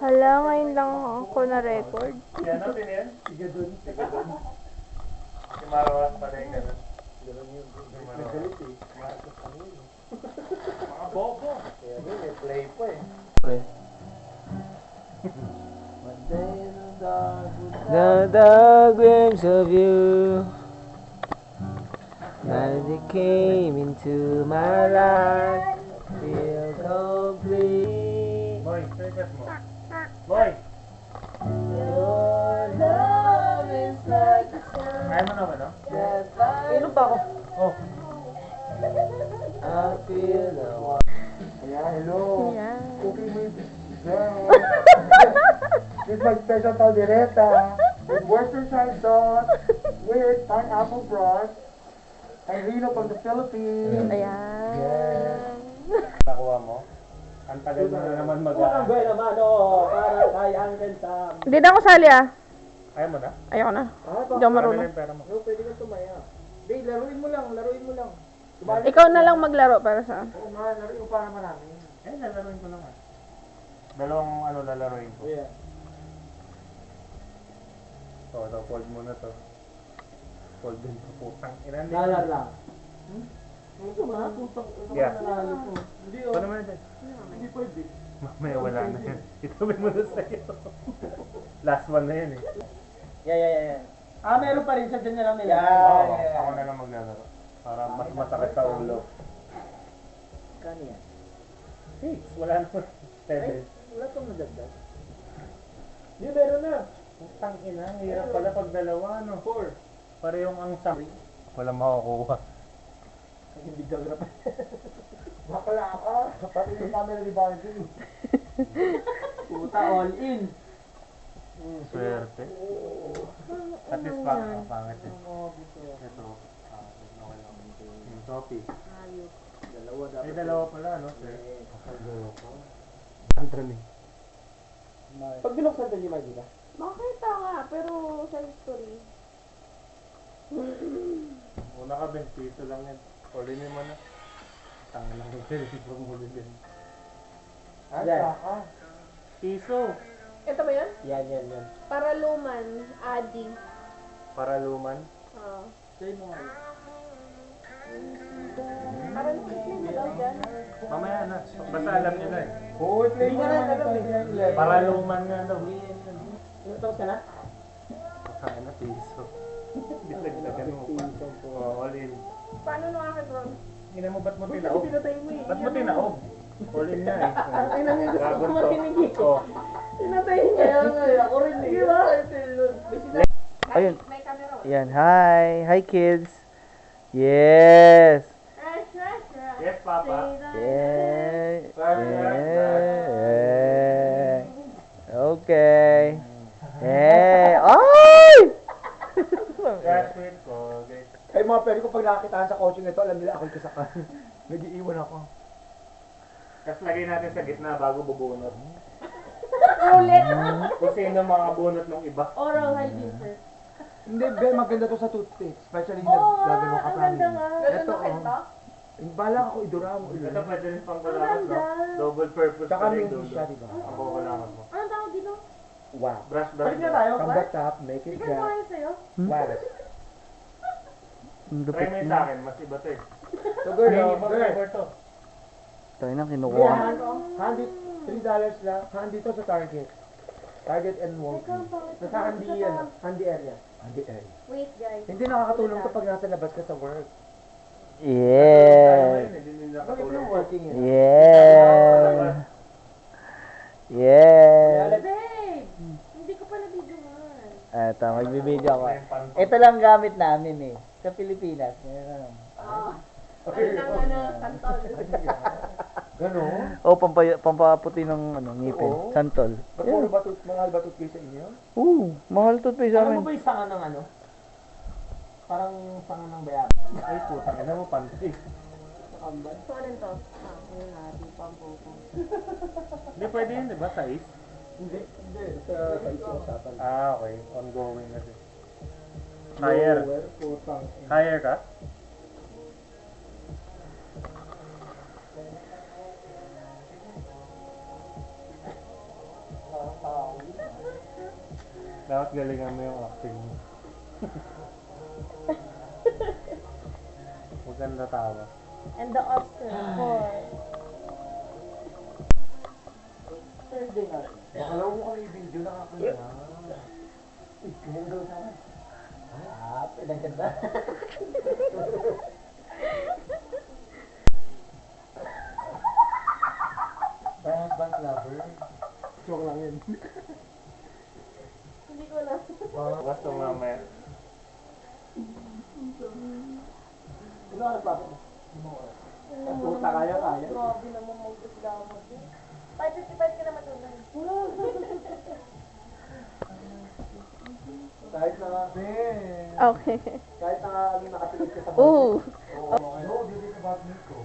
Hala, ngayon lang ako na-record. Yan natin yan. Sige dun. Sige dun. Si Marawas pa rin ganun. Ganun yun. Nagalit eh. Marcos ang yun. Mga bobo. Kaya yun, may play pa eh. The dark glimpse of you as it came into my life, feel complete. Boy, circus mo. Boy! Your love is like the sun. Kaya mo naman, no? Inom pa ako. Oh. I feel the warmth. Yeah, hello. Yeah. Cooking with Zen. This is my special caldereta with Worcestershire sauce, with pineapple broth, and Reno from the Philippines. Ayan. Yes. Nakuha mo? Ang tagal mo na naman Unang buhay naman, oh, para kay Uncle Sam. Hindi na ako sali ah. Ayaw mo na? Ayoko na. Ah, Hindi ako marunong. Marami na yung pera mo. No, pwede ka tumaya. Hindi, laruin mo lang. Ikaw na lang maglaro para sa... Oo nga, laruin mo para namin. Eh, lalaroin ko lang ah. Dalawang ano lalaroin ko. Yeah. So, fold mo na to. Fold din to putang ina. Lalar lang. Ano ba? Putang Yeah. nanalo ko. Hindi, oh. Paano naman dyan? Hindi pwede. Mamaya wala na yan. Itabi mo na sa'yo. Last one na yan eh. Yeah. Ah, meron pa rin sa dyan na lang nila. Oo, ako na lang maglalaro. Para mas masakit sa ulo. Kano yan? 6, wala na. 7. Wala itong nadagdag. Hindi, meron na. Putang ina, hirap pala pag dalawa, no? 4. Parehong ang sabi. Walang makukuha. Hindi dagrap. Bakla ka. Pati yung camera ni Barbie. Puta, all in. Swerte. At least pangit eh. Ito. Okay lang. Yung topic. Dalawa dapat. Eh, dalawa pala, no? Sir? Pag binuksan ito, hindi makikita. Makita nga, pero sa history. Una ka, 20 piso lang yan. Ulinin mo na. Tanga lang yung telephone mo din. Ay, Yan. saka. Piso! Ito ba yan? Yan. Para luman, Adi. Para luman. Oh. Sa'yo mo nga. Para luman mo daw dyan. Mamaya na. Basta alam nyo na eh. Oo, play mo na. Para luman nga daw. Ano tapos ka na? Kaya na piso. Dinagdagan mo pa. Oh, all in. Paano nung akin, Ron? Ina mo, ba't mo tinaog? Pinatay mo eh. Ba't mo tinaog? All in nga eh. Ay, nangyay gusto Gagon ko to. makinig eh. Oh. Pinatay niya. Kaya nga eh. Ako rin eh. Di ba? Ayun. May camera. Yan, hi kids. Yes. Rush. Yes, Papa. Yeah. Yeah. Okay. Yeah. Ay! Graduate ko. Okay. Ay, mga pwede ko pag nakakitahan sa coaching ito, alam nila ako'y kasakal. Nag-iiwan ako. Tapos lagay natin sa gitna bago bubunot. Ulit. Kung sino mga bunot ng iba. Oral hygiene first. Hindi, Ben, maganda to sa toothpaste. Especially Oo, gagano ka ang ganda nga. Ganda Ito, ng kwento. Bala ako idura mo. Ito pwede rin pang Ang kulangot, no? ganda. Double purpose Tsaka pa rin minty dulo. siya, di ba? Ang kukulangot mo. Anong tawag dito? Wow. Brush. Balik na tayo, From the top, make it Sige, drop. kumain sa'yo. Wow. Try mo yun sa akin, mas iba to eh. So, girl, Hey, girl. mag-cover to. Tayo na Yeah, kinukuha. handy, $3 lang. Handy to sa Target. Target and Walgreens. Sa handy area. Handy area. Wait, guys. Hindi nakakatulong to pag nasa labas ka sa work. Yeah. Hindi Bakit nakatulong. yung working yun? Yeah. Yeah. Babe! Hindi ko pa nabidyohan. Eto, magbibideo ako. Ito lang gamit namin eh. Sa Pilipinas. Meron. Oo. Ano, santol. Gano'n? Oh, pampaputi ng ngipin. Oo. Santol. Ba't puro batut, mahal batut kayo sa inyo? Mahal to sa Alam mo amin. ba yung sanga ng ano? Parang sanga ng bayab. Ay, putang ina mo, panty. Nakambal. So, alin to? Ayun natin, pampupo. Hindi pwede yun, di ba? Size? Hindi. Sa isang usapan. Ah, okay. Ongoing kasi. Hire. Lower, putang. Hire ka? Dapat galingan mo yung acting mo. Maganda tawa. And the Oscar for Thursday natin. Bakalaw mo kami video nakakala. Ganyan daw sa akin. Ah, pinaganda. Bank lover. Joke lang yun. hindi ko alam. Basta mamaya. Ano ang bakit? Puta kaya. Grabe naman mag-reklamo din. 5:55 ka na matulog. Kahit na nga, Okay. kahit na nga nakatingin ka sa Ooh. Oo, did it about me ko.